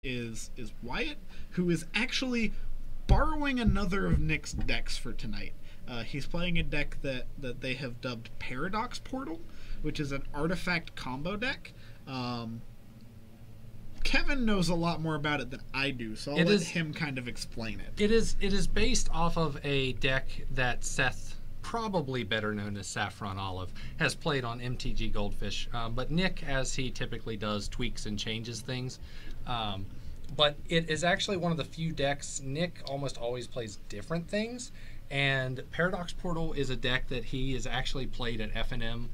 is Wyatt, who is actually borrowing another of Nick's decks for tonight. He's playing a deck that they have dubbed Paradox Portal, which is an artifact combo deck. Kevin knows a lot more about it than I do, so I'll let him kind of explain it. It is based off of a deck that Seth, probably better known as Saffron Olive, has played on MTG Goldfish. But Nick, as he typically does, tweaks and changes things. But it is actually one of the few decks. Nick almost always plays different things. And Paradox Portal is a deck that he has actually played at FNM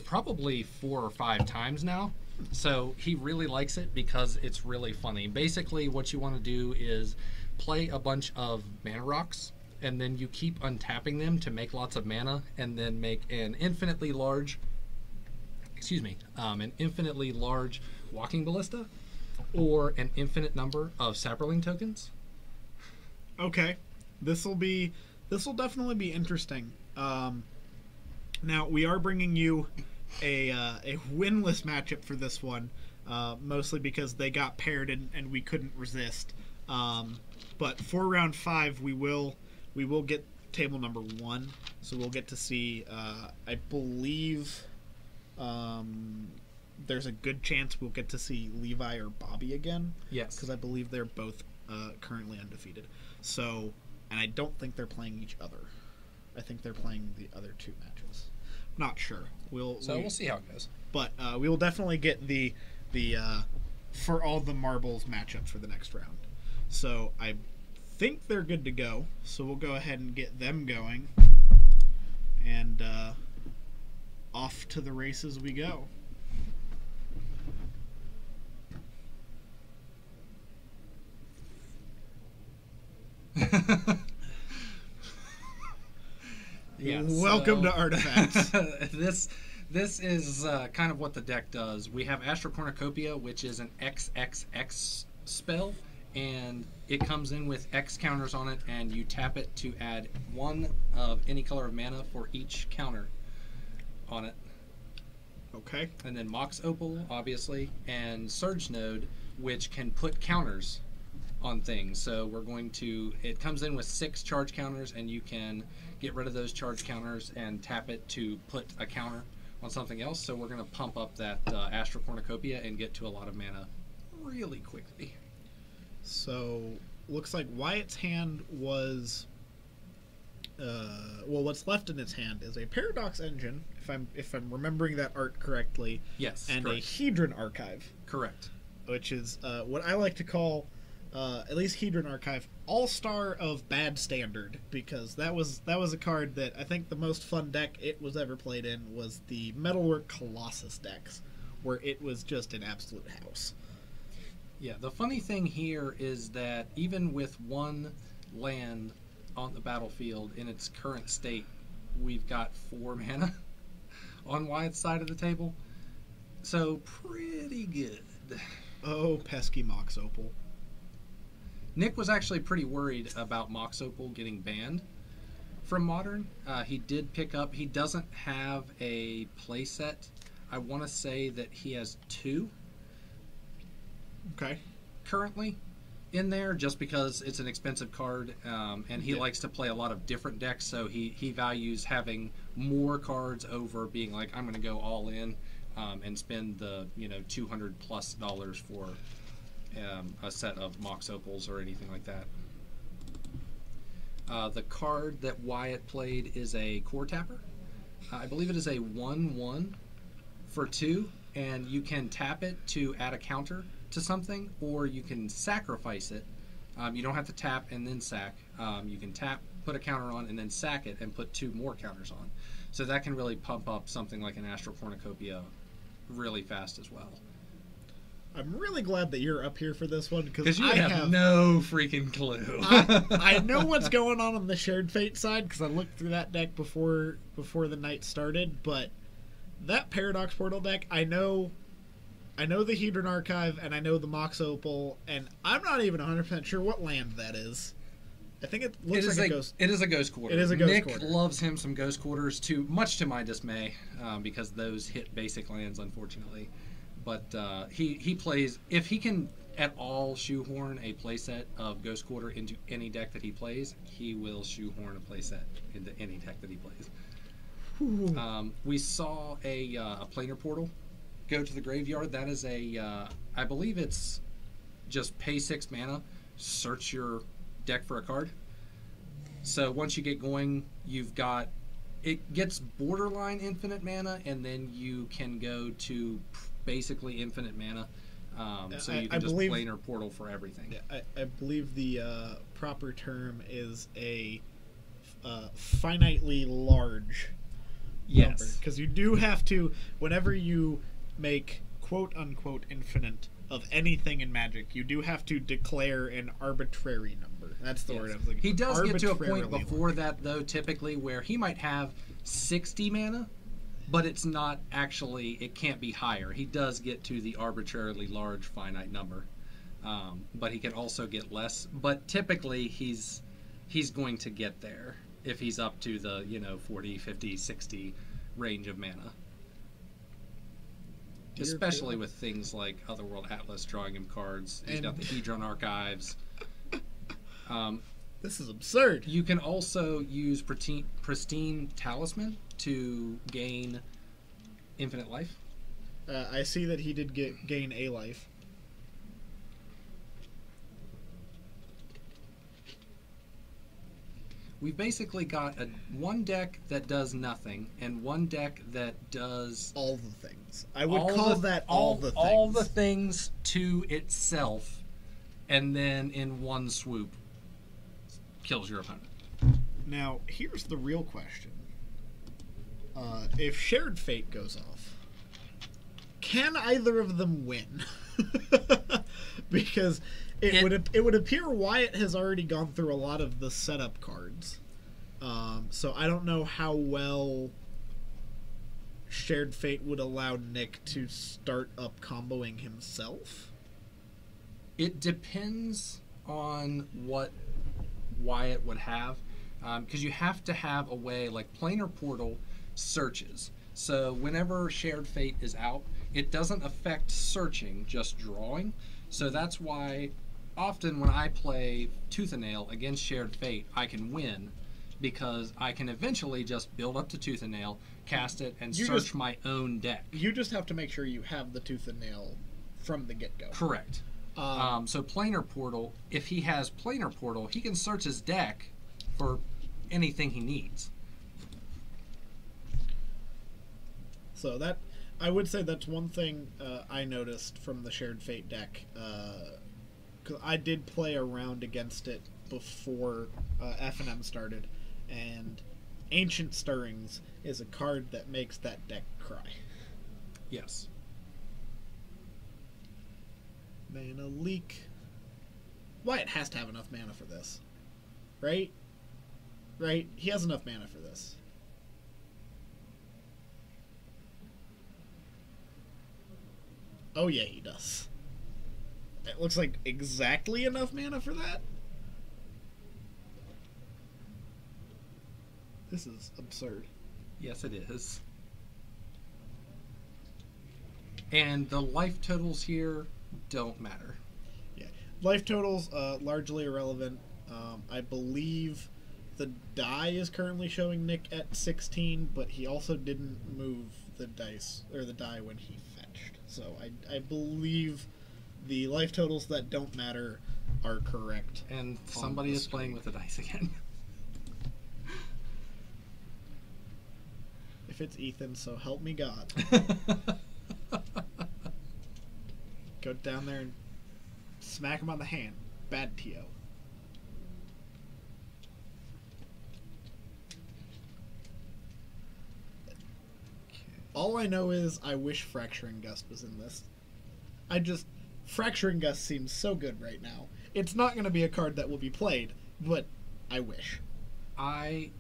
probably 4 or 5 times now. So he really likes it because it's really funny. Basically, what you want to do is play a bunch of mana rocks, and then you keep untapping them to make lots of mana, and then make an infinitely large, an infinitely large walking ballista, or an infinite number of Saproling tokens. Okay, this will definitely be interesting. Now we are bringing you a winless matchup for this one, mostly because they got paired and we couldn't resist. But for round 5, we will get table number 1, so we'll get to see. I believe there's a good chance we'll get to see Levi or Bobby again. Yes, because I believe they're both currently undefeated. So, and I don't think they're playing each other. I think they're playing the other 2 matches. Not sure. We'll see how it goes. But we will definitely get the for all the marbles matchup for the next round. So I think they're good to go. So we'll go ahead and get them going, and off to the races we go. Yeah, welcome to Artifacts. This is kind of what the deck does. We have Astral Cornucopia, which is an XXX spell, and it comes in with X counters on it, and you tap it to add 1 of any color of mana for each counter on it. Okay. And then Mox Opal, obviously, and Surge Node, which can put counters on things. So we're going to, it comes in with 6 charge counters, and you can get rid of those charge counters and tap it to put a counter on something else. So we're going to pump up that Astral Cornucopia and get to a lot of mana really quickly. So looks like Wyatt's hand was well, what's left in its hand is a Paradox Engine, if I'm remembering that art correctly. Yes, and correct. a Hedron Archive. Correct. Which is what I like to call, at least Hedron Archive, all-star of bad standard, because that was a card that I think the most fun deck it was ever played in was the Metalwork Colossus decks, where it was just an absolute house. Yeah, the funny thing here is that even with 1 land on the battlefield in its current state, we've got 4 mana on Wyatt's side of the table. So pretty good. Oh, pesky Mox Opal. Nick was actually pretty worried about Mox Opal getting banned from Modern. He did pick up, he doesn't have a playset. I want to say that he has 2. Okay. Currently in there, just because it's an expensive card, and he likes to play a lot of different decks, so he values having more cards over being like, I'm going to go all in and spend the $200+ for a set of Mox Opals or anything like that. The card that Wyatt played is a Core Tapper. I believe it is a 1/1 for 2, and you can tap it to add a counter to something, or you can sacrifice it. You don't have to tap and then sack. You can tap, put a counter on, and then sack it and put 2 more counters on. So that can really pump up something like an Astral Cornucopia really fast as well. I'm really glad that you're up here for this one, because I have no freaking clue. I know what's going on the Shared Fate side because I looked through that deck before the night started, but that Paradox Portal deck, I know the Hedron Archive, and I know the Mox Opal, and I'm not even 100% sure what land that is. I think it looks like a ghost. It is a Ghost Quarter. It is a Ghost Quarter. Nick loves him some Ghost Quarters, much to my dismay, because those hit basic lands, unfortunately. But he plays, if he can at all shoehorn a playset of Ghost Quarter into any deck that he plays, he will shoehorn a playset into any deck that he plays. We saw a planar portal go to the graveyard. That is I believe it's just pay 6 mana, search your deck for a card. So once you get going, it gets borderline infinite mana, and then you can go to basically infinite mana. So you can just planar portal for everything. I believe the proper term is a finitely large number. Because you do have to, whenever you make quote-unquote infinite of anything in Magic, you do have to declare an arbitrary number. That's the word I was looking for. He does get to a point before that, though, typically, where he might have 60 mana, but it's not actually, it can't be higher. He does get to the arbitrarily large finite number, but he can also get less. But typically, he's going to get there if he's up to the 40, 50, 60 range of mana. Especially with things like Otherworld Atlas drawing him cards. He's got the Hedron Archives. This is absurd. You can also use Pristine Talisman to gain infinite life. I see that he did gain a life. We've basically got one deck that does nothing and one deck that does all the things. I would call that all the things. All the things to itself, and then in one swoop kills your opponent. Now, here's the real question. If Shared Fate goes off, can either of them win? Because it would appear Wyatt has already gone through a lot of the setup cards. So I don't know how well Shared Fate would allow Nick to start up comboing himself. It depends on what Wyatt would have, because you have to have a way, like Planar Portal searches. So whenever Shared Fate is out, it doesn't affect searching, just drawing. So that's why often when I play Tooth and Nail against Shared Fate, I can win, because I can eventually just build up to Tooth and Nail, cast it, and search my own deck. You just have to make sure you have the Tooth and Nail from the get-go. Correct. So Planar Portal, if he has Planar Portal, he can search his deck for anything he needs. So that, I would say that's one thing I noticed from the Shared Fate deck. Cause I did play around against it before F&M started, and Ancient Stirrings is a card that makes that deck cry. Yes. Mana leak. Wyatt has to have enough mana for this. Right? Right? He has enough mana for this. Oh yeah, he does. It looks like exactly enough mana for that. This is absurd. Yes, it is. And the life totals here don't matter. Yeah, life totals largely irrelevant. I believe the die is currently showing Nick at 16, but he also didn't move the dice or the die when he fetched. So I believe the life totals that don't matter are correct. And somebody is playing with the dice again. If it's Ethan, so help me God. Go down there and smack him on the hand. Bad TO. All I know is I wish Fracturing Gust was in this. Fracturing Gust seems so good right now. It's not going to be a card that will be played, but I wish. I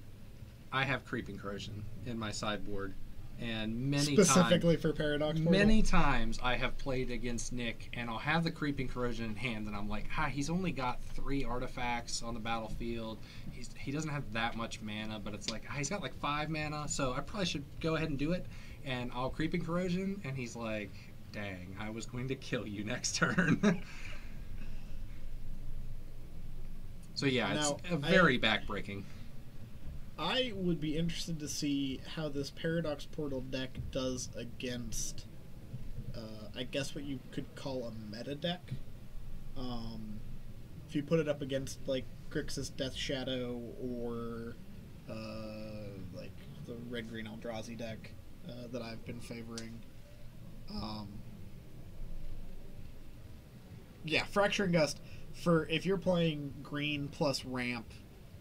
have Creeping Corrosion in my sideboard, and specifically for Paradox Portal? Many times I have played against Nick, and I'll have the Creeping Corrosion in hand, and I'm like, he's only got 3 artifacts on the battlefield. He doesn't have that much mana, but it's like, he's got like 5 mana, so I probably should go ahead and do it. And I'll Creeping Corrosion, and he's like, dang, I was going to kill you next turn. So yeah, Now, it's very backbreaking. I would be interested to see how this Paradox Portal deck does against, I guess what you could call a meta deck. If you put it up against like Grixis Death Shadow or like the Red Green Eldrazi deck that I've been favoring. Yeah, Fracturing Gust, for if you're playing green plus ramp,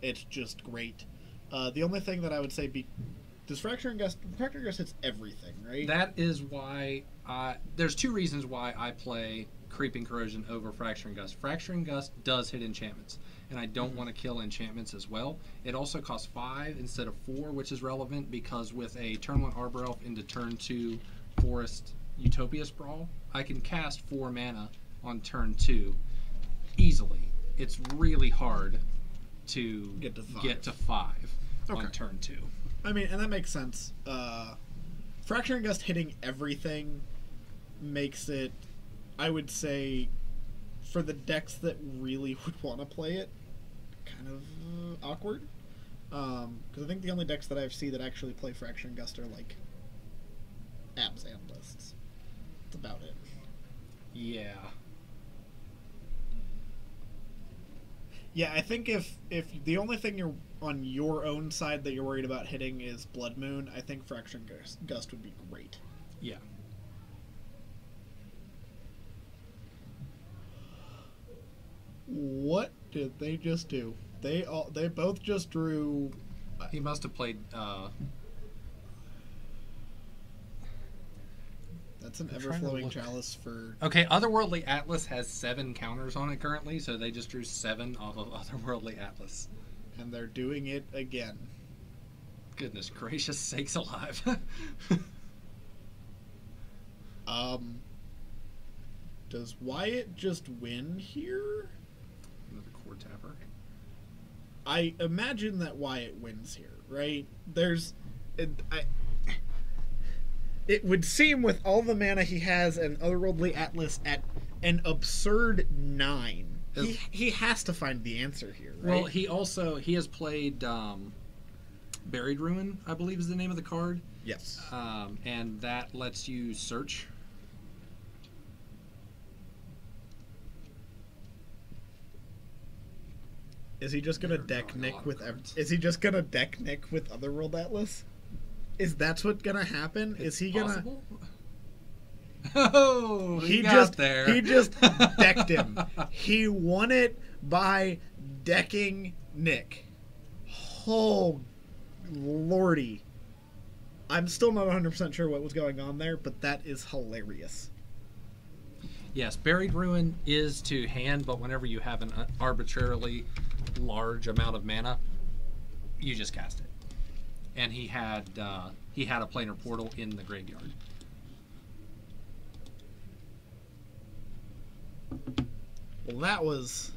it's just great. The only thing that I would say does Fracturing Gust hits everything, right? That is why there's two reasons why I play Creeping Corrosion over Fracturing Gust. Fracturing Gust does hit enchantments, and I don't want to kill enchantments as well. It also costs 5 instead of 4, which is relevant because with a turn 1 Arbor Elf into turn 2 Forest Utopia Sprawl, I can cast 4 mana on turn 2 easily. It's really hard to get to 5 on turn 2. I mean, and that makes sense. Fracturing Gust hitting everything makes it, I would say, for the decks that really would want to play it, kind of awkward. Because I think the only decks that I've seen that actually play Fracturing Gust are like Abzan lists. That's about it. Yeah. Yeah, I think if the only thing you're on your own side that you're worried about hitting is Blood Moon, I think Fracturing Gust would be great. Yeah. What did they just do? They both just drew. He must have played. That's an Everflowing Chalice for. Okay, Otherworldly Atlas has 7 counters on it currently, so they just drew 7 off of Otherworldly Atlas. And they're doing it again. Goodness gracious sakes alive. Does Wyatt just win here? Another Core Tapper. I imagine that Wyatt wins here, right? It would seem with all the mana he has and Otherworldly Atlas at an absurd 9. He has to find the answer here, right? Well, he has played Buried Ruin, I believe is the name of the card. Yes. And that lets you search. Is he just gonna deck Nick with? Is he just gonna deck Nick with Otherworld Atlas? Is that's what's gonna happen? Is he gonna? Oh, he just decked him. He won it by decking Nick. Oh, lordy! I'm still not 100% sure what was going on there, but that is hilarious. Yes, Buried Ruin is to hand, but whenever you have an arbitrarily large amount of mana, you just cast it. And he had a planar portal in the graveyard. Well, that was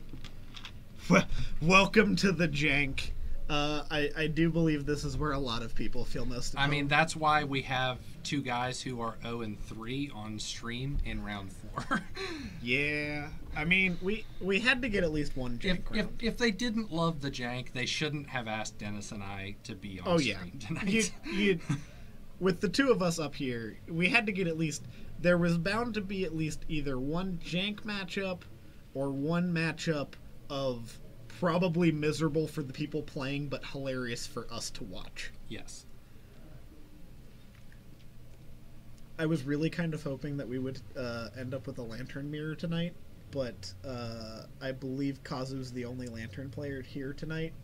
welcome to the jank. I do believe this is where a lot of people feel most at home. I mean, that's why we have 2 guys who are 0-3 on stream in round 4. Yeah, I mean, we had to get at least one jank round. If they didn't love the jank, they shouldn't have asked Dennis and I to be on stream tonight. With the 2 of us up here, we had to get at least. There was bound to be at least either one jank matchup or one matchup of probably miserable for the people playing, but hilarious for us to watch. Yes. I was really kind of hoping that we would end up with a Lantern Mirror tonight, but I believe Kazu's the only Lantern player here tonight.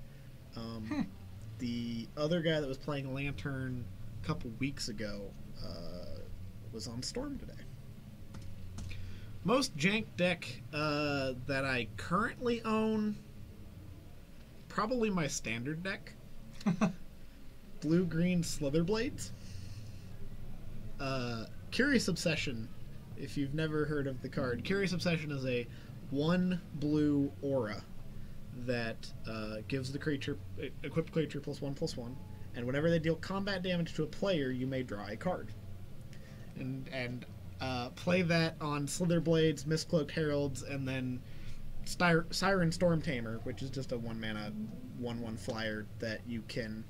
The other guy that was playing Lantern a couple weeks ago was on Storm today. Most jank deck that I currently own, probably my standard deck. Blue-green Slitherblades. Curious Obsession, if you've never heard of the card. Curious Obsession is a 1 blue aura that gives the creature, equipped creature +1/+1, and whenever they deal combat damage to a player, you may draw a card. And play that on Slitherblades, Mistcloaked Heralds, and then Siren Storm Tamer, which is just a 1-mana 1/1 flyer that you can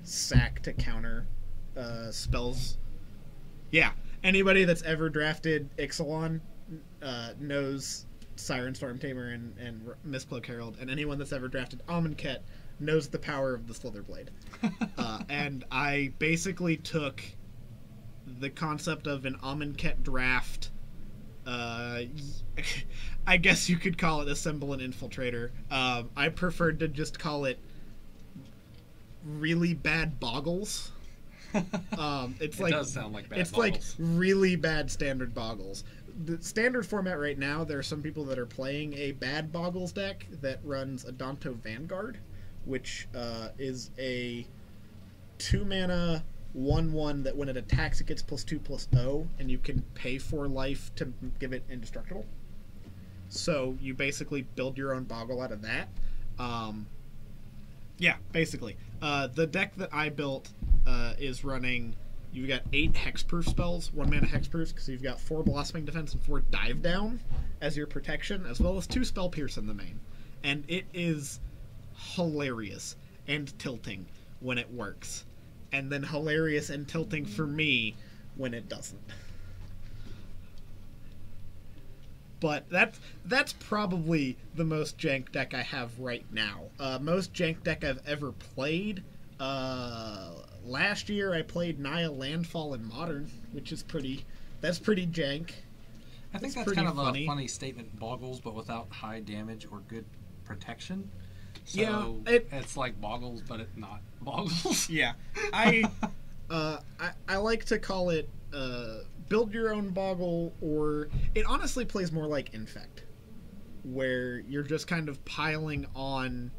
sack to counter spells. Yeah, anybody that's ever drafted Ixalan knows Siren Storm Tamer and Mistcloak Herald, and anyone that's ever drafted Amonkhet knows the power of the Slitherblade. And I basically took the concept of an Amonkhet draft. I guess you could call it Assemble an Infiltrator. I preferred to just call it really bad Boggles. It does sound like bad it's Boggles. like really bad standard Boggles. The standard format right now, there are some people that are playing a bad Boggles deck that runs Adanto Vanguard, which is a 2-mana 1/1 that when it attacks it gets +2/+0, and you can pay 4 life to give it indestructible. So you basically build your own Boggle out of that. Yeah, basically. The deck that I built is running... You've got 8 hexproof spells, 1-mana hexproofs, because you've got 4 Blossoming Defense and 4 Dive Down as your protection, as well as 2 Spell Pierce in the main. And it is hilarious and tilting when it works. And then hilarious and tilting for me when it doesn't. But that's probably the most jank deck I have right now. Most jank deck I've ever played... last year I played Naya Landfall in Modern, which is that's pretty jank. I think that's kind of a funny statement, Boggles, but without high damage or good protection. So yeah, it's like Boggles, but it's not Boggles. Yeah, I like to call it build your own Boggle, or it honestly plays more like Infect, where you're just kind of piling on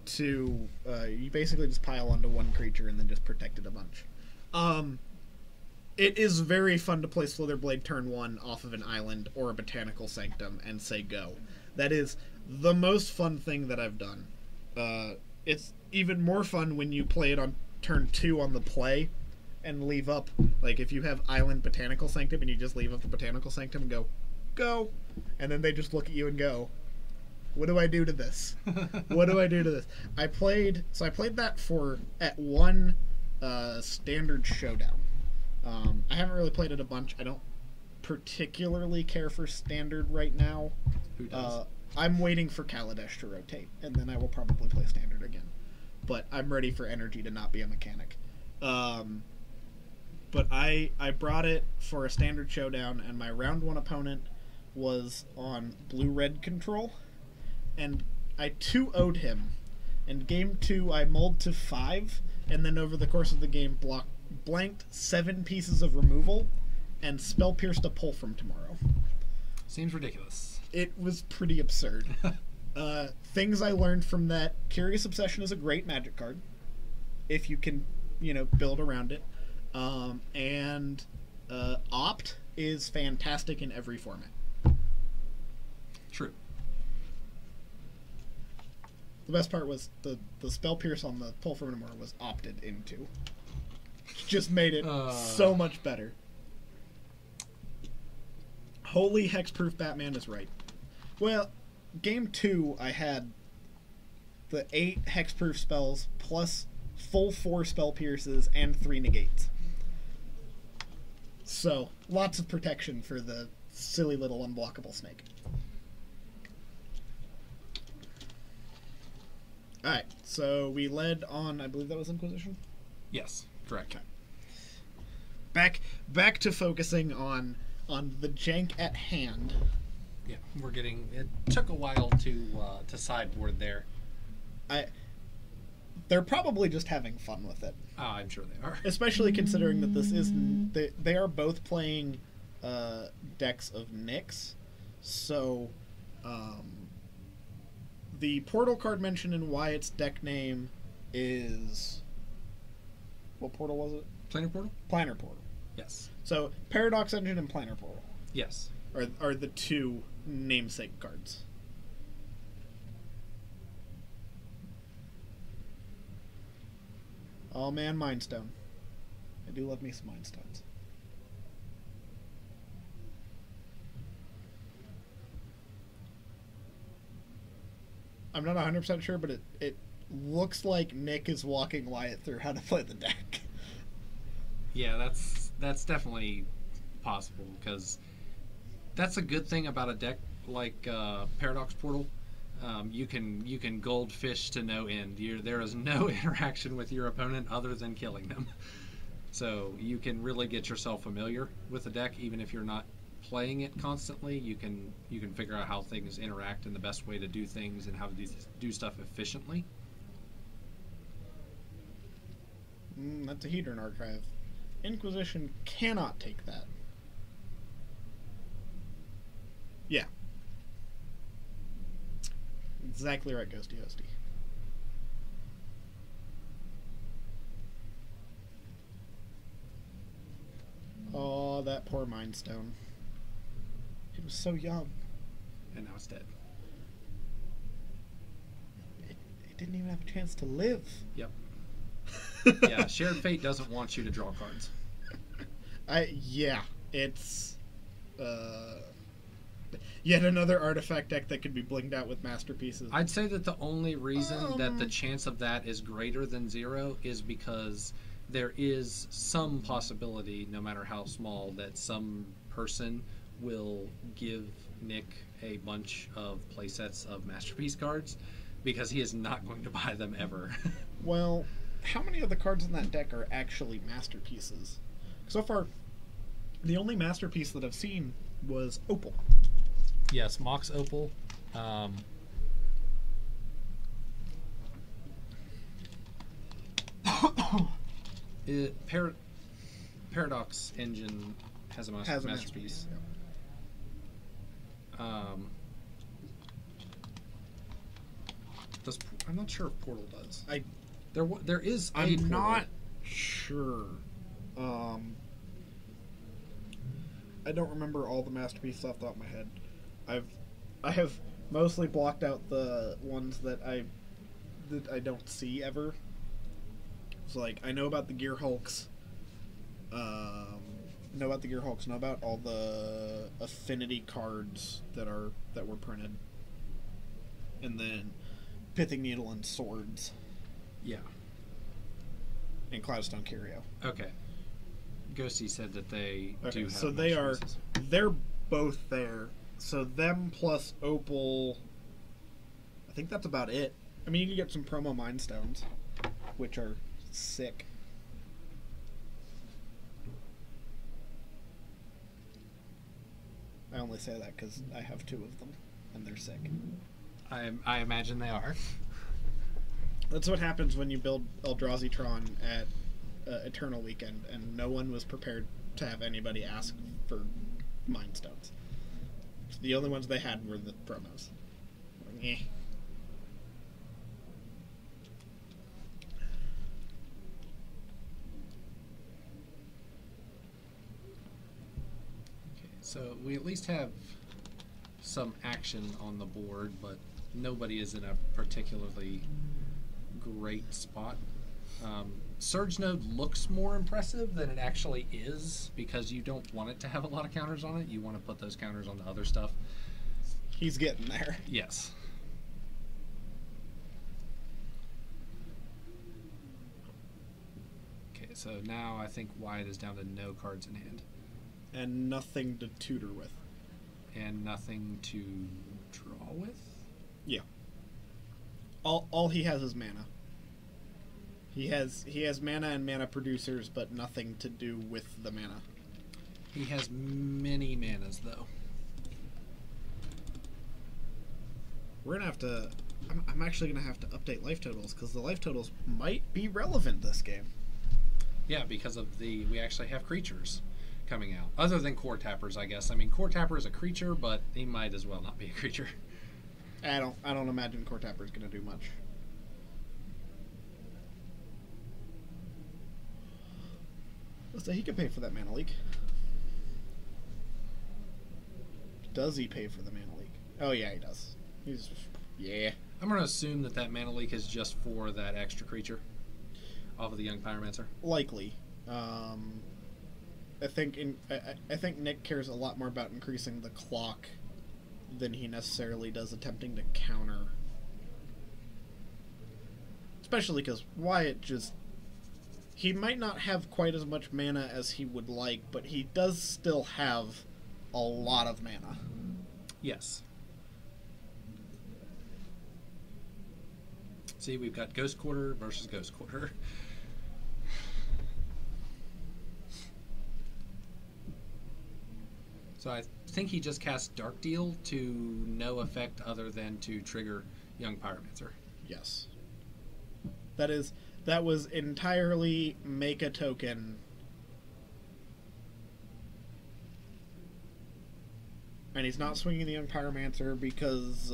to you basically just pile onto one creature and then just protect it a bunch. It is very fun to play Slitherblade turn 1 off of an island or a Botanical Sanctum and say go. That is the most fun thing that I've done. It's even more fun when you play it on turn 2 on the play and leave up, like if you have Island Botanical Sanctum and you just leave up the Botanical Sanctum and go, and then they just look at you and go, what do I do to this? What do I do to this? I played that at one standard showdown. I haven't really played it a bunch. I don't particularly care for standard right now. Who does? I'm waiting for Kaladesh to rotate, and then I will probably play standard again. But I'm ready for energy to not be a mechanic. But I brought it for a standard showdown, and my round 1 opponent was on blue-red control. And I 2-0'd him. In game 2, I mulled to 5, and then over the course of the game, blanked 7 pieces of removal, and Spell Pierce to pull from tomorrow. Seems ridiculous. It was pretty absurd. Things I learned from that: Curious Obsession is a great Magic card, if you can, build around it. And Opt is fantastic in every format. True. The best part was the Spell Pierce on the pull from tomorrow was opted into. Just made it so much better. Holy Hexproof Batman is right. Well, game 2 I had the 8 Hexproof spells plus full 4 Spell Pierces and 3 negates. So, lots of protection for the silly little unblockable snake. Alright, so we led on, I believe that was Inquisition? Yes, correct. Okay. Back to focusing on the jank at hand. Yeah, it took a while to sideboard there. They're probably just having fun with it. Oh, I'm sure they are. Especially considering that this is... They are both playing decks of Nyx. So, the portal card mentioned in Wyatt's deck name is... What portal was it? Planar Portal? Planar Portal. Yes. So, Paradox Engine and Planar Portal Yes. are the 2 namesake cards. Oh man, Mind Stone. I do love me some Mind Stones. I'm not 100% sure, but it looks like Nick is walking Wyatt through how to play the deck. Yeah, that's definitely possible, because that's a good thing about a deck like Paradox Portal. You can goldfish to no end. There is no interaction with your opponent other than killing them. So you can really get yourself familiar with the deck, even if you're not playing it constantly. You can figure out how things interact and the best way to do things and how to do stuff efficiently. That's a Hedron archive. Inquisition cannot take that. Yeah. Exactly right, Ghosty Hosty. Oh, that poor Mind Stone. It was so young. And now it's dead. It didn't even have a chance to live. Yep. Yeah, Shared Fate doesn't want you to draw cards. Yeah, it's yet another artifact deck that could be blinged out with masterpieces. I'd say that the only reason that the chance of that is greater than 0 is because there is some possibility, no matter how small, that some person will give Nick a bunch of playsets of masterpiece cards, because he is not going to buy them ever. Well, how many of the cards in that deck are actually masterpieces? So far, the only masterpiece that I've seen was Opal. Yes, Mox Opal. Paradox Engine has a masterpiece. Yeah. I'm not sure if Portal does. There is. I'm not sure. I don't remember all the masterpieces off the top of my head. I have mostly blocked out the ones that I don't see ever. So like I know about the Gear Hulks. Know about all the affinity cards that were printed, and then Pithing Needle and Swords. Yeah. And Cloudstone Curio. Okay. Ghosty said that they do have. So they're both there. So them plus Opal, I think that's about it. I mean, you can get some promo Mind Stones, which are sick. I only say that because I have 2 of them, and they're sick. I imagine they are. That's what happens when you build Eldrazi Tron at Eternal Weekend, and no one was prepared to have anybody ask for Mind Stones. The only ones they had were the promos. Eh. Okay, so we at least have some action on the board, but nobody is in a particularly great spot. Surge Node looks more impressive than it actually is, because you don't want it to have a lot of counters on it. You want to put those counters on the other stuff. He's getting there. Yes. Okay, so now I think Wyatt is down to no cards in hand. And nothing to tutor with. And nothing to draw with? Yeah. All he has is mana. He has mana and mana producers, but nothing to do with the mana. He has many manas, though. We're gonna have to. I'm actually gonna have to update life totals, because the life totals might be relevant this game. Yeah, because of we actually have creatures coming out, other than Core Tappers, I guess. I mean, Core Tapper is a creature, but he might as well not be a creature. I don't imagine Core Tapper is gonna do much. So he could pay for that mana leak. Does he pay for the mana leak? Oh yeah, he does. Yeah. I'm going to assume that mana leak is just for that extra creature off of the Young Pyromancer. Likely. I think Nick cares a lot more about increasing the clock than he necessarily does attempting to counter especially because Wyatt just... He might not have quite as much mana as he would like, but he does still have a lot of mana. Yes. See, we've got Ghost Quarter versus Ghost Quarter. So I think he just cast Dark Deal to no effect other than to trigger Young Pyromancer. Yes. That was entirely make a token. And he's not swinging the Young Pyromancer because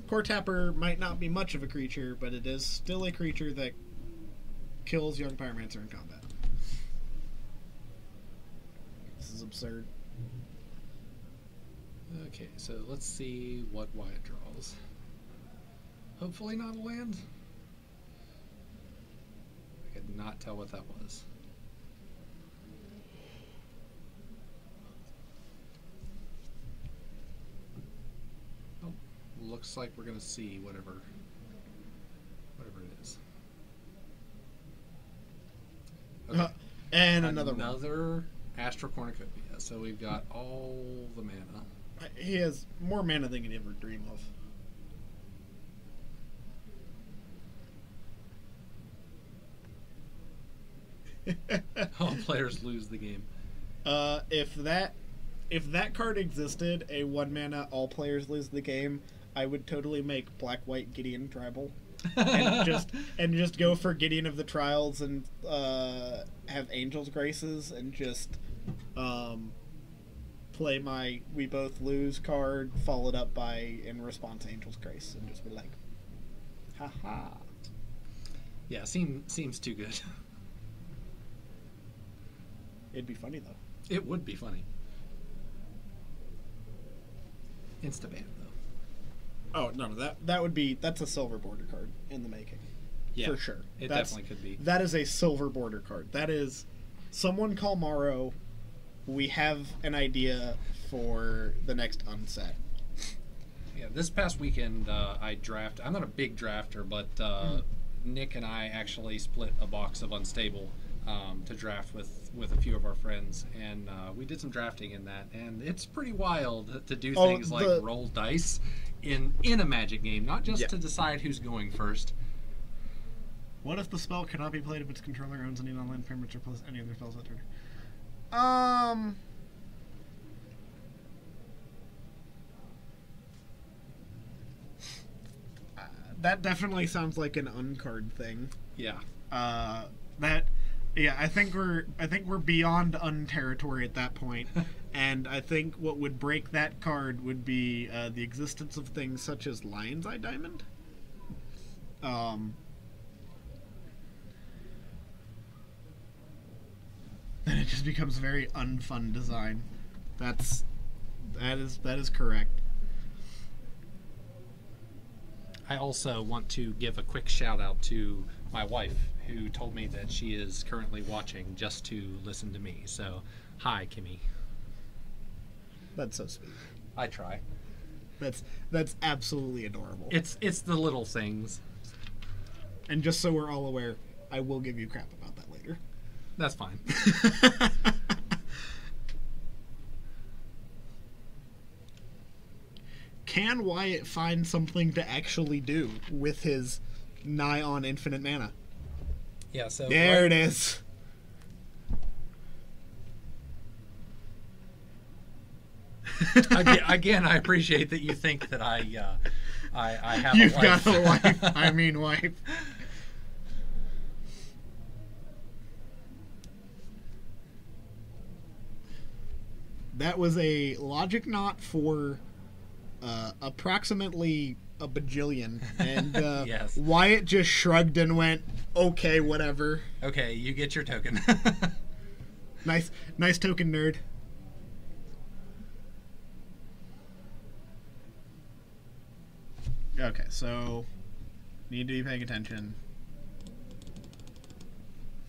Core Tapper might not be much of a creature, but it is still a creature that kills Young Pyromancer in combat. This is absurd. Okay, so let's see what Wyatt draws. Hopefully not a land. I could not tell what that was. Oh, looks like we're gonna see whatever it is. Okay. And another Astral Cornucopia. So we've got all the mana. He has more mana than you could ever dream of. All players lose the game. If that card existed, a 1 mana all players lose the game, I would totally make Black White Gideon tribal. and just go for Gideon of the Trials and have Angel's Graces and just play my We Both Lose card followed up by in response Angel's Grace and just be like, haha. Yeah, seems too good. It'd be funny though. It would be funny. Instaban though. Oh no, that's a silver border card in the making. Yeah, for sure. That's, definitely could be. That is a silver border card. That is someone call Morrow. We have an idea for the next unset. Yeah, this past weekend I'm not a big drafter, but Nick and I actually split a box of Unstable to draft with a few of our friends, and we did some drafting in that, and it's pretty wild to do things like roll dice in a Magic game, not just to decide who's going first. What if the spell cannot be played if its controller owns any non-land permanents or plus any other spells that turn? That definitely sounds like an uncard thing. Yeah. I think we're beyond unterritory at that point, and I think what would break that card would be the existence of things such as Lion's Eye Diamond. Then it just becomes a very unfun design. That is correct. I also want to give a quick shout out to my wife, who told me that she is currently watching just to listen to me. So, hi, Kimmy. That's so sweet. I try. That's absolutely adorable. It's the little things. And just so we're all aware, I will give you crap about that later. That's fine. Can Wyatt find something to actually do with his nigh on infinite mana? Yeah, so there it is. Again, I appreciate that you think that I have You've a wife. got a wife. I mean wife. That was a logic knot for approximately a bajillion, and yes. Wyatt just shrugged and went, "Okay, whatever." Okay, you get your token. Nice token, nerd. Okay, so need to be paying attention.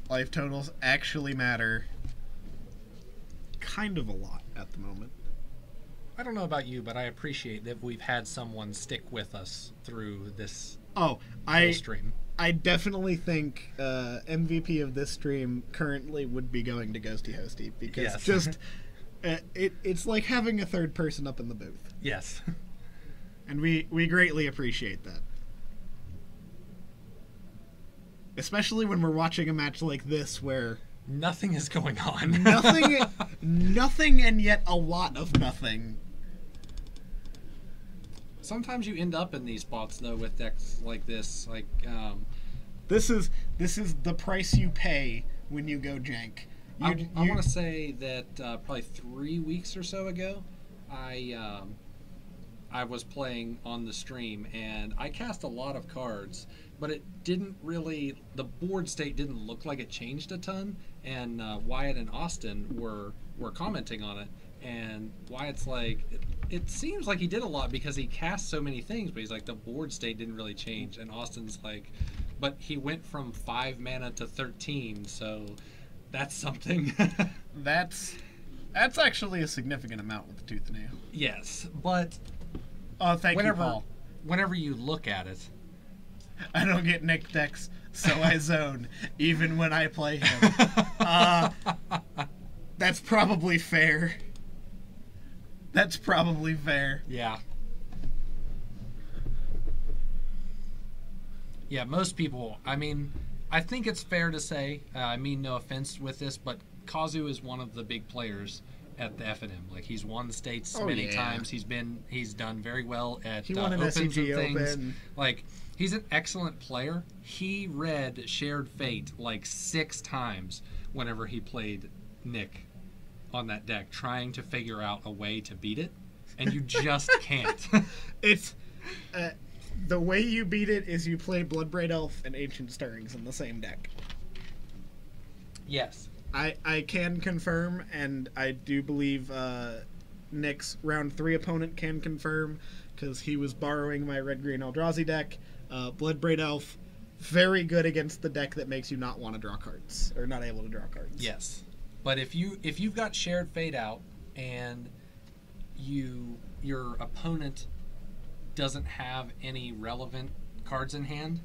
Life totals actually matter. Kind of a lot at the moment. I don't know about you, but I appreciate that we've had someone stick with us through this whole stream. I definitely think MVP of this stream currently would be going to Ghosty Hosty, because just it's like having a third person up in the booth. Yes. And we greatly appreciate that. Especially when we're watching a match like this where nothing is going on. nothing and yet a lot of nothing. Sometimes you end up in these spots though with decks like this. Like this is the price you pay when you go jank. I want to say that probably 3 weeks or so ago, I was playing on the stream and I cast a lot of cards, but it didn't really, the board state didn't look like it changed a ton, and Wyatt and Austin were commenting on it, and Wyatt's like, it seems like he did a lot because he cast so many things, but he's like, the board state didn't really change, and Austin's like, but he went from 5 mana to 13, so that's something. That's actually a significant amount with the Tooth and Nail. Yes, but thank you, Paul. Whenever you look at it, I don't get Nick decks, so I zone, even when I play him. That's probably fair. That's probably fair. Yeah. Yeah, most people, I mean, I think it's fair to say, I mean no offense with this, but Kazu is one of the big players at the FNM. Like, he's won states many times. He's done very well at he won an opens and SCG things. Open. Like, he's an excellent player. He read Shared Fate like 6 times whenever he played Nick on that deck, trying to figure out a way to beat it, and you just can't. It's the way you beat it is you play Bloodbraid Elf and Ancient Stirrings in the same deck. Yes. I can confirm, and I do believe Nick's round 3 opponent can confirm, because he was borrowing my red-green Eldrazi deck. Bloodbraid Elf, very good against the deck that makes you not want to draw cards, or not able to draw cards. Yes. But if you've got Shared Fate out, and your opponent doesn't have any relevant cards in hand,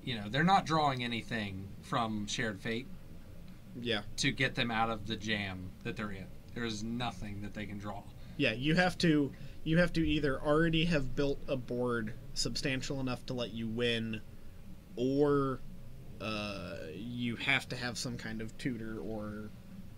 you know, they're not drawing anything from Shared Fate. Yeah. To get them out of the jam that they're in. There is nothing that they can draw. Yeah, you have to either already have built a board substantial enough to let you win, or you have to have some kind of tutor or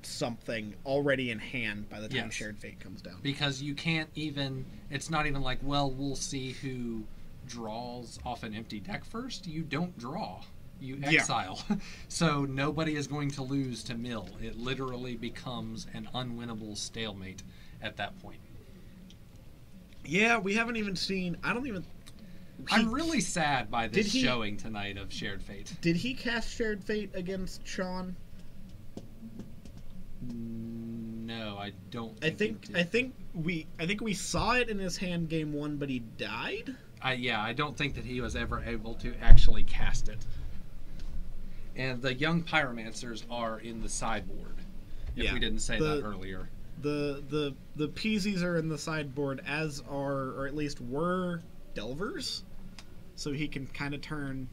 something already in hand by the time Shared Fate comes down. Because you can't even, it's not even like, well, we'll see who draws off an empty deck first. You don't draw. You exile. Yeah. So nobody is going to lose to mill. It literally becomes an unwinnable stalemate at that point. Yeah, we haven't even seen... I'm really sad by this showing tonight of Shared Fate. Did he cast Shared Fate against Sean? No, I don't think he did. I think we saw it in his hand game 1, but he died? I don't think that he was ever able to actually cast it. And the young pyromancers are in the sideboard. If we didn't say that earlier. The Peasies are in the sideboard, as are, or at least were, Delvers. So he can kind of turn...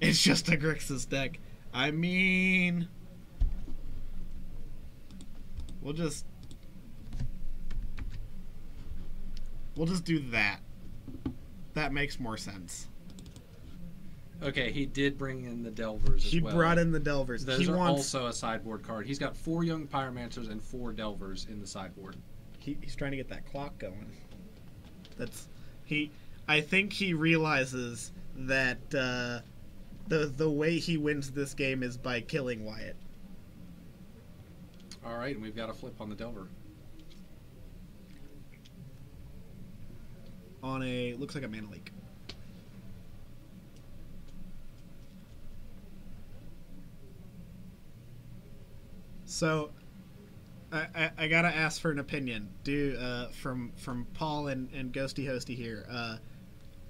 it's just a Grixis deck. I mean... We'll just do that. That makes more sense. Okay, he did bring in the Delvers as well. He brought in the Delvers. Those are also a sideboard card. He's got 4 young pyromancers and 4 Delvers in the sideboard. He's trying to get that clock going. I think he realizes that the way he wins this game is by killing Wyatt. All right, and we've got a flip on the Delver. On a, looks like a mana leak. So, I gotta ask for an opinion. From Paul and Ghosty Hosty here.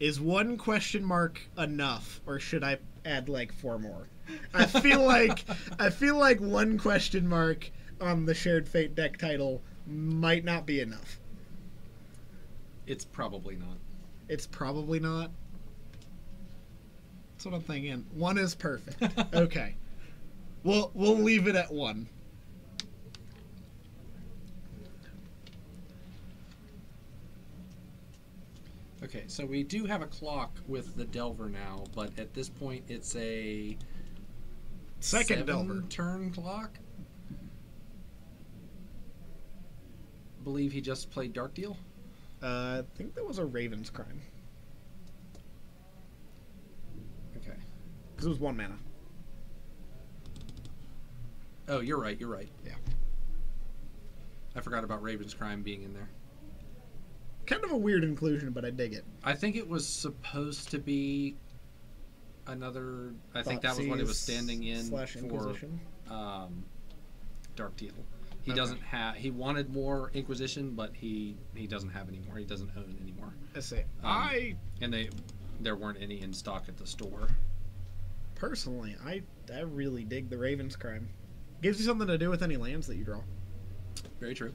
Is 1 question mark enough, or should I add like 4 more? I feel like 1 question mark on the Shared Fate deck title might not be enough. It's probably not. It's probably not. That's what I'm thinking. 1 is perfect. Okay. We'll leave it at 1. Okay, so we do have a clock with the Delver now, but at this point it's a Second Delver. turn clock. I believe he just played Dark Deal. I think that was a Raven's Crime. Okay. Because it was 1 mana. Oh, you're right. Yeah. I forgot about Raven's Crime being in there. Kind of a weird inclusion, but I dig it. I think it was supposed to be another. I think that was what it was standing in for Dark Deal. He doesn't have. He wanted more Inquisition, but he doesn't have any more. He doesn't own anymore. I see. And there weren't any in stock at the store. Personally, I really dig the Raven's Crime. Gives you something to do with any lands that you draw. Very true.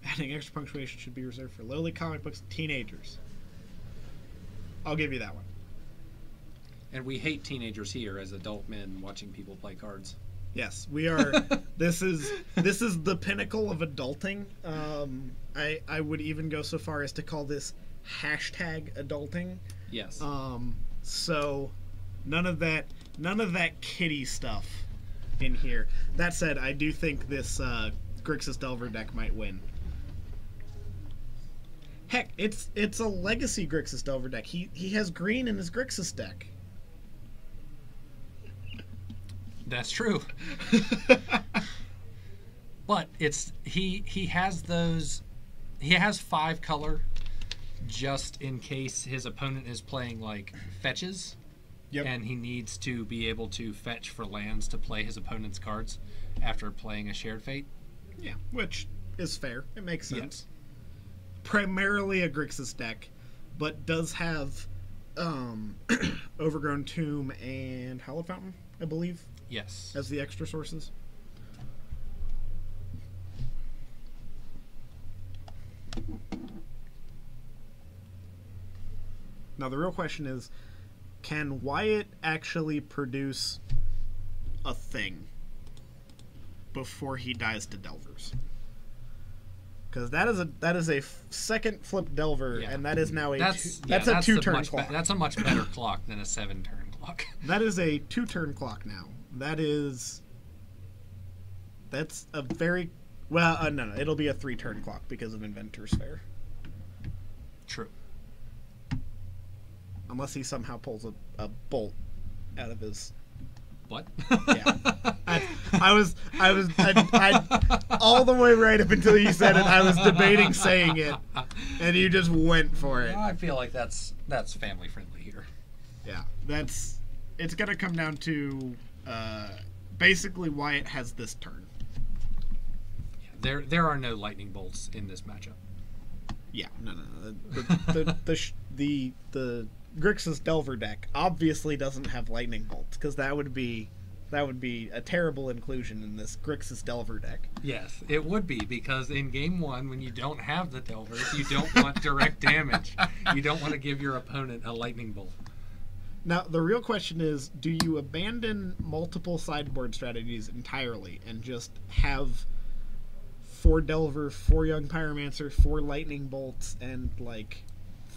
Adding extra punctuation should be reserved for lowly comic books and teenagers. I'll give you that one. And we hate teenagers here as adult men watching people play cards. Yes, we are. This is the pinnacle of adulting. I would even go so far as to call this #adulting. Yes. So none of that kiddie stuff in here. That said, I do think this Grixis Delver deck might win. Heck, it's a legacy Grixis Delver deck. He has green in his Grixis deck. That's true. But he has 5 color just in case his opponent is playing like fetches. Yep. And he needs to be able to fetch for lands to play his opponent's cards after playing a Shared Fate. Yeah, which is fair. It makes sense. Yes. Primarily a Grixis deck, but does have Overgrown Tomb and Hallowed Fountain, I believe. Yes. As the extra sources. Now the real question is, can Wyatt actually produce a thing before he dies to Delvers? Because that is a second flip Delver, yeah. And that is now a that's a 2-turn clock. That's a much better clock than a 7-turn clock. That is a 2-turn clock now. That's a very no, it'll be a 3-turn clock because of Inventor's Fair. True. Unless he somehow pulls a bolt out of his. What? Yeah. I all the way right up until you said it. I was debating saying it, and you just went for it. I feel like that's family friendly here. Yeah, it's gonna come down to basically Wyatt has this turn. Yeah, there are no lightning bolts in this matchup. Yeah, no. The Grixis Delver deck obviously doesn't have lightning bolts because that would be a terrible inclusion in this Grixis Delver deck. Yes, it would be, because in game 1, when you don't have the Delvers, you don't want direct damage. You don't want to give your opponent a lightning bolt. Now, the real question is, do you abandon multiple sideboard strategies entirely and just have 4 Delver, 4 Young Pyromancer, 4 lightning bolts, and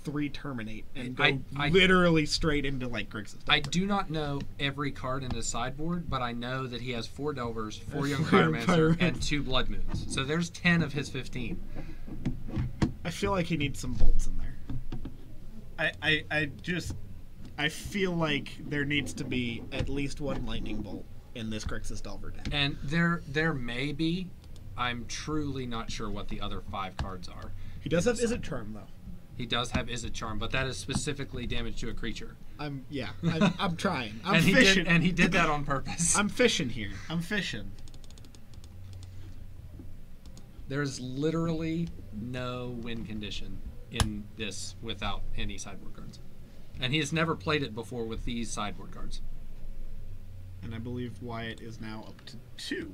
3 Terminate, and go literally straight into Grixis Delver? I do not know every card in his sideboard, but I know that he has 4 Delvers, 4 Young Pyromancer, and 2 Blood Moons. So there's 10 of his 15. I feel like he needs some bolts in there. I feel like there needs to be at least 1 lightning bolt in this Grixis Delver deck. And there may be. I'm truly not sure what the other 5 cards are. He does have Izzet Charm, though. He does have Izzet Charm, but that is specifically damage to a creature. I'm trying. I'm fishing. And he did that on purpose. I'm fishing here. I'm fishing. There's literally no win condition in this without any sideboard cards. And he has never played it before with these sideboard cards. And I believe Wyatt is now up to 2.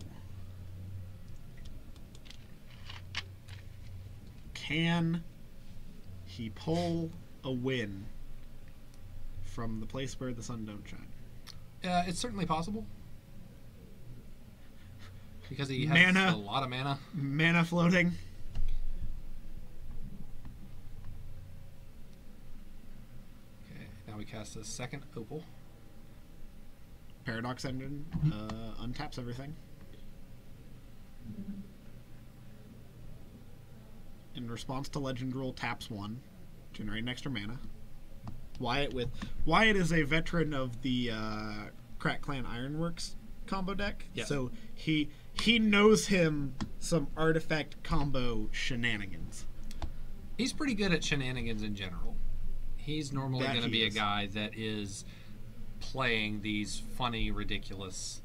Can he pull a win from the place where the sun don't shine? It's certainly possible. Because he has a lot of mana. Mana floating. Okay, now we cast a second Opal. Paradox Engine untaps everything. In response to Legend Rule, taps 1, generating extra mana. Wyatt is a veteran of the Crack Clan Ironworks combo deck, yes. So he knows him some artifact combo shenanigans. He's pretty good at shenanigans in general. He's normally going to be a guy that is playing these funny, ridiculous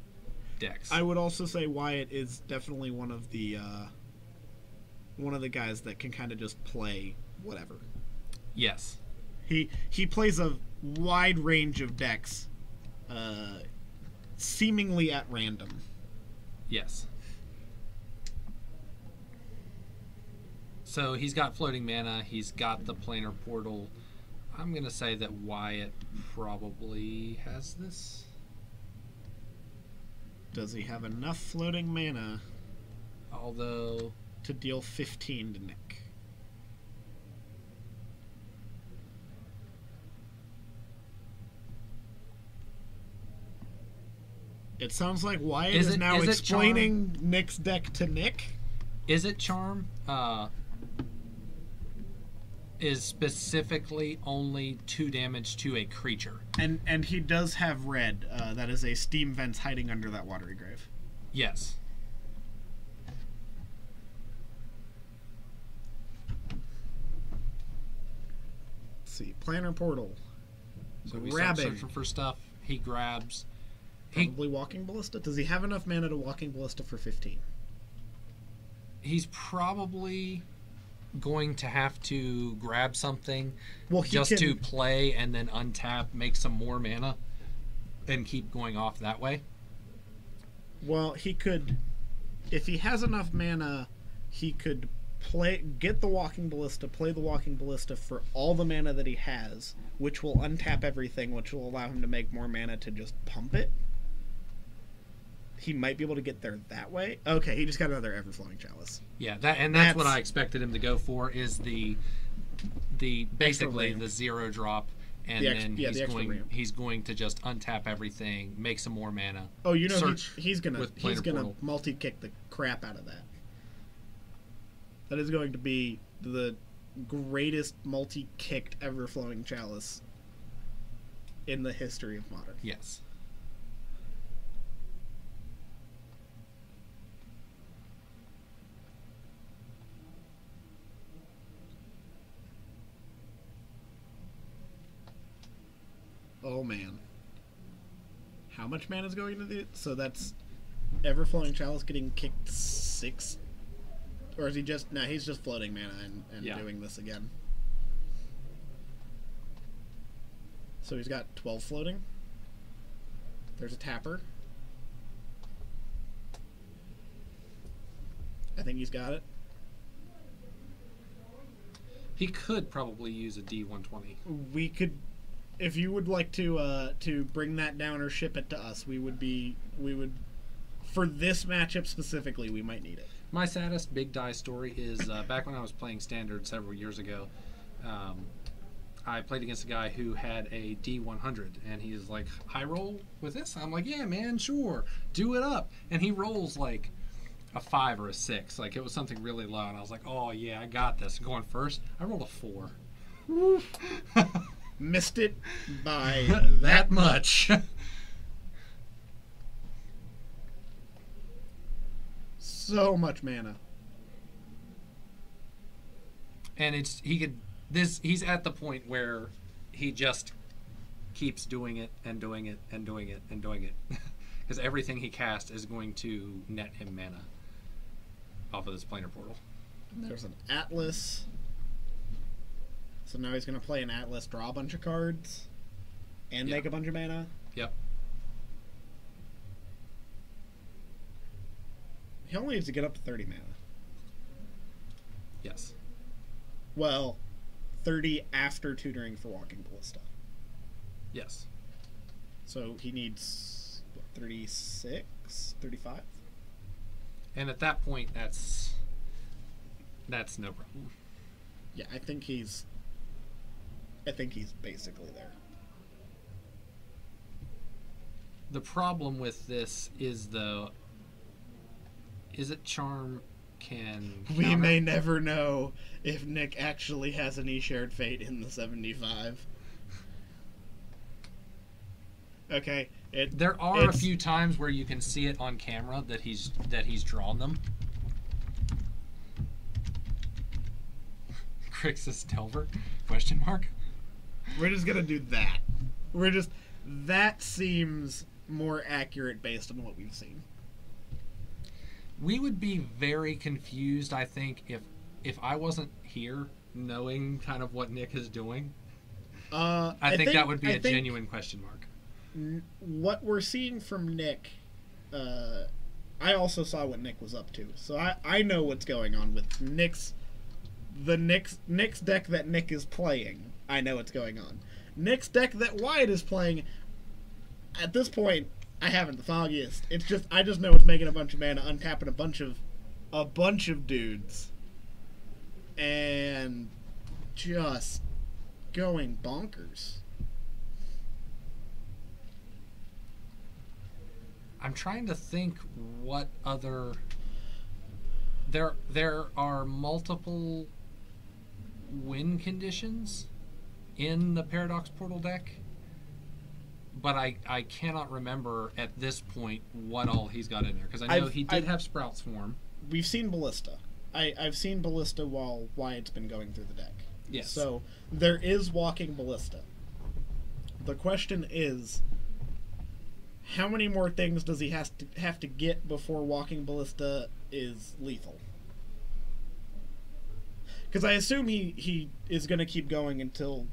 decks. I would also say Wyatt is definitely one of the guys that can kind of just play whatever. Yes. He plays a wide range of decks, seemingly at random. Yes. So he's got floating mana. He's got the planar portal. I'm going to say that Wyatt probably has this. Does he have enough floating mana? Although... to deal 15 to Nick. It sounds like Wyatt is now explaining Nick's deck to Nick. Is it Charm? Is specifically only 2 damage to a creature. And he does have red. That is a Steam Vents hiding under that Watery Grave. Yes. Let's see. Planar Portal. So we start searching for stuff. He grabs. Probably Walking Ballista. Does he have enough mana to Walking Ballista for 15? He's probably going to have to grab something to play and then untap, make some more mana, and keep going off that way. Well, he could, if he has enough mana, he could get the Walking Ballista, play the Walking Ballista for all the mana that he has, which will untap everything, which will allow him to make more mana to just pump it. He might be able to get there that way. Okay, he just got another Everflowing Chalice. Yeah, that's what I expected him to go for, is the basically the 0 drop, and then he's going to just untap everything, make some more mana. Oh, you know, he's gonna multi-kick the crap out of that. That is going to be the greatest multi-kicked Everflowing Chalice in the history of Modern. Yes. Oh man. How much mana is going into the... So that's Everflowing Chalice getting kicked 6? Or is he just... No, he's just floating mana and doing this again. So he's got 12 floating. There's a tapper. I think he's got it. He could probably use a D120. We could... If you would like to bring that down or ship it to us, we would for this matchup specifically, we might need it. My saddest big die story is back when I was playing Standard several years ago. I played against a guy who had a D100, and he's like, "High roll with this?" I'm like, "Yeah, man, sure, do it up." And he rolls like a 5 or a 6, like it was something really low, and I was like, "Oh yeah, I got this." Going first, I rolled a 4. Missed it by that much. So much mana. And he's at the point where he just keeps doing it and doing it and doing it and doing it. Because everything he casts is going to net him mana off of this planar portal. And there's an Atlas. So now he's going to play an Atlas, draw a bunch of cards, and make a bunch of mana. Yep. He only needs to get up to 30 mana. Yes. Well, 30 after tutoring for Walking Ballista. Yes. So he needs, what, 36? 35? And at that point, that's no problem. Yeah, I think he's basically there. The problem with this is it Charm can We counter? may never know if Nick actually has any shared fate in the 75. Okay, There are a few times where you can see it on camera that he's drawn them. Grixis Delver? Question mark. We're just gonna do that. That seems more accurate based on what we've seen. We would be very confused, I think, if I wasn't here knowing kind of what Nick is doing. I think that would be a genuine question mark. What we're seeing from Nick, I also saw what Nick was up to, so I know what's going on with Nick's deck that Nick is playing. I know what's going on. Nick's deck that Wyatt is playing, at this point, I haven't the foggiest. It's just I just know it's making a bunch of mana, untapping a bunch of dudes, and just going bonkers. I'm trying to think what other... There are multiple win conditions in the Paradox Portal deck, but I cannot remember at this point what all he's got in there, because I know he did have Sprout Swarm. We've seen Ballista. I've seen Ballista while Wyatt's been going through the deck. Yes. So there is Walking Ballista. The question is, how many more things does he have to get before Walking Ballista is lethal? Because I assume he is going to keep going until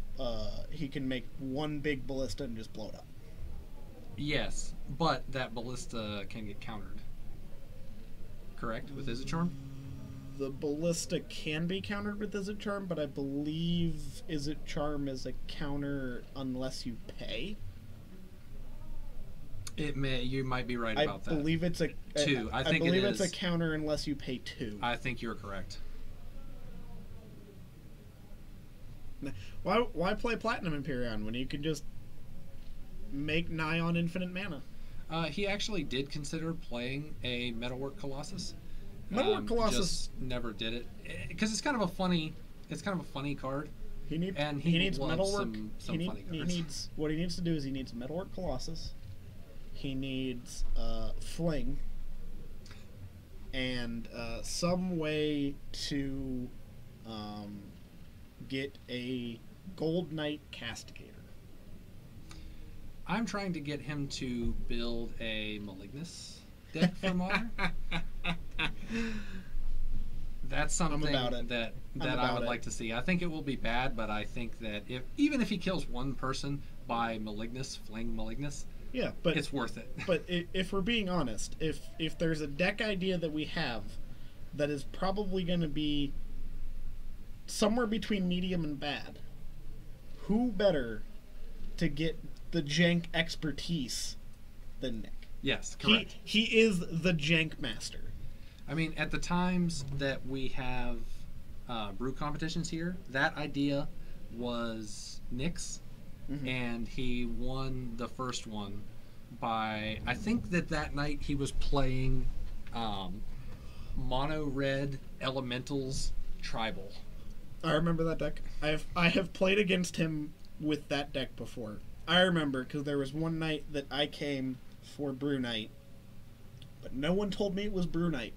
he can make one big Ballista and just blow it up. Yes, but that Ballista can get countered. Correct? With Izzet Charm? The Ballista can be countered with Izzet Charm, but I believe Izzet Charm is a counter unless you pay. It may. You might be right about that. I believe it's a 2. I think believe it it's is. a counter unless you pay 2. I think you're correct. Why play Platinum Empyrean when you could just make nigh on infinite mana? He actually did consider playing a Metalwork Colossus. Metalwork Colossus just never did it because it's kind of a funny card. He needs Metalwork. What he needs to do is he needs Metalwork Colossus. He needs Fling and some way to get a Gold Knight Castigator. I'm trying to get him to build a Malignus deck for Modern. That's something that I would like to see. I think it will be bad, but I think that even if he kills one person by Fling Malignus, yeah, but it's worth it. But if we're being honest, if there's a deck idea that we have that is probably going to be somewhere between medium and bad, who better to get the jank expertise than Nick? Yes, correct. He is the jank master. I mean, at the times that we have brew competitions here, that idea was Nick's, and he won the first one by, I think that night he was playing mono red elementals tribal. I remember that deck. I have played against him with that deck before. I remember because there was one night that I came for Brew Night, but no one told me it was Brew Night.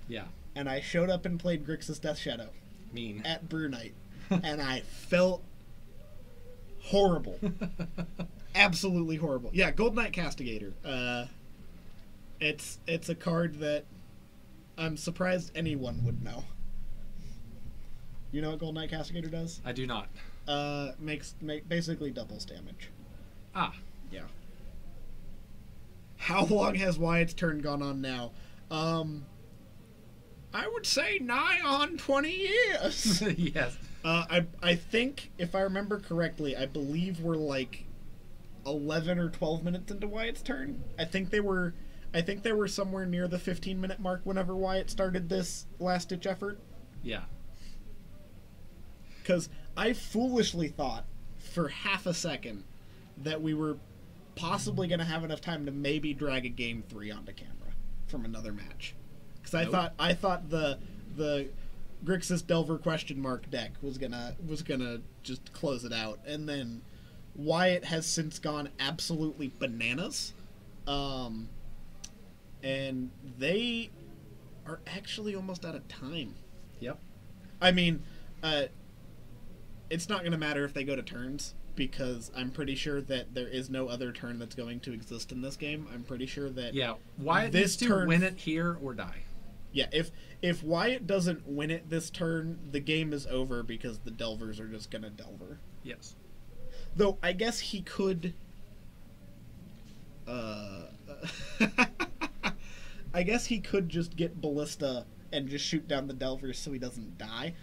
Yeah. And I showed up and played Grixis Death Shadow. Mean. At Brew Night. And I felt horrible. Absolutely horrible. Yeah, Gold Knight Castigator. It's a card that I'm surprised anyone would know. You know what Gold Knight Castigator does? I do not. Basically doubles damage. Ah. Yeah. How long has Wyatt's turn gone on now? I would say nigh on 20 years. Yes. I think, if I remember correctly, I believe we're like 11 or 12 minutes into Wyatt's turn. I think they were somewhere near the 15-minute mark whenever Wyatt started this last-ditch effort. Yeah. Because I foolishly thought for half a second that we were possibly going to have enough time to maybe drag a game 3 onto camera from another match. Because I thought the Grixis Delver question mark deck was gonna just close it out, and then Wyatt has since gone absolutely bananas, and they are actually almost out of time. Yep. I mean, it's not going to matter if they go to turns, because I'm pretty sure that there is no other turn that's going to exist in this game. I'm pretty sure that Wyatt needs to win it here or die. Yeah, if Wyatt doesn't win it this turn, the game is over because the Delvers are just going to Delver. Yes. Though, I guess he could... I guess he could just get Ballista and just shoot down the Delvers so he doesn't die.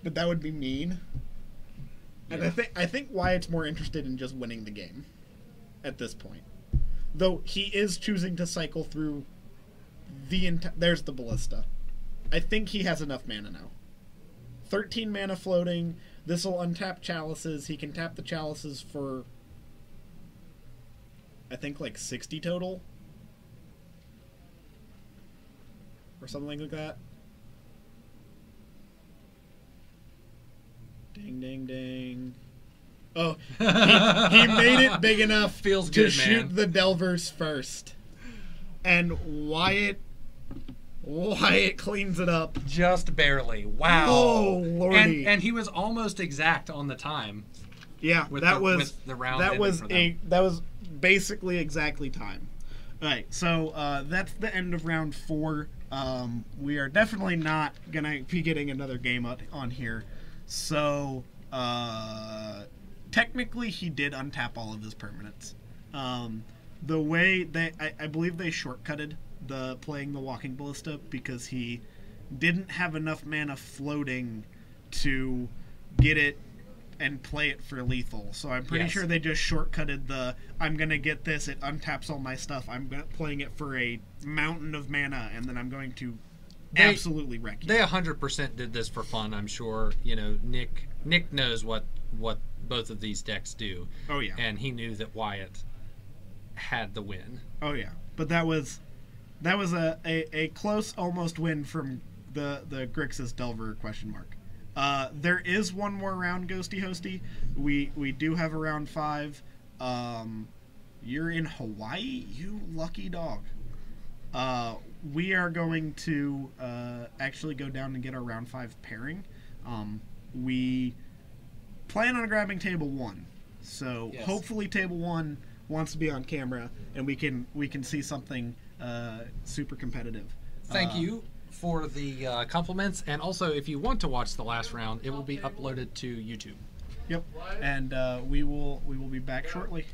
But that would be mean. Yeah. And I think Wyatt's more interested in just winning the game at this point. Though he is choosing to cycle through there's the Ballista. I think he has enough mana now. 13 mana floating. This will untap Chalices. He can tap the Chalices for, I think, like 60 total. Or something like that. Ding, ding, ding. Oh, he made it big enough Feels good, to shoot the Delvers first. And Wyatt cleans it up. Just barely. Wow. Oh, lordy. And he was almost exact on the time. Yeah, with the round that was basically exactly time. All right, so that's the end of round 4. We are definitely not going to be getting another game on here. So, technically he did untap all of his permanents. The way I believe they shortcutted playing the Walking Ballista because he didn't have enough mana floating to get it and play it for lethal. So I'm pretty sure they just shortcutted I'm going to get this, it untaps all my stuff, I'm playing it for a mountain of mana, and then I'm going to absolutely wreck you. They 100% did this for fun, I'm sure. You know, Nick knows what both of these decks do. Oh, yeah. And he knew that Wyatt had the win. Oh, yeah. But that was a close almost win from the Grixis Delver question mark. There is one more round, Ghosty Hosty. We do have a round 5. You're in Hawaii, you lucky dog. We are going to actually go down and get our round 5 pairing. We plan on grabbing table 1. So hopefully table 1 wants to be on camera and we can see something super competitive. Thank you for the compliments, and also if you want to watch the last round, it will be uploaded to YouTube. Yep, and we will be back shortly.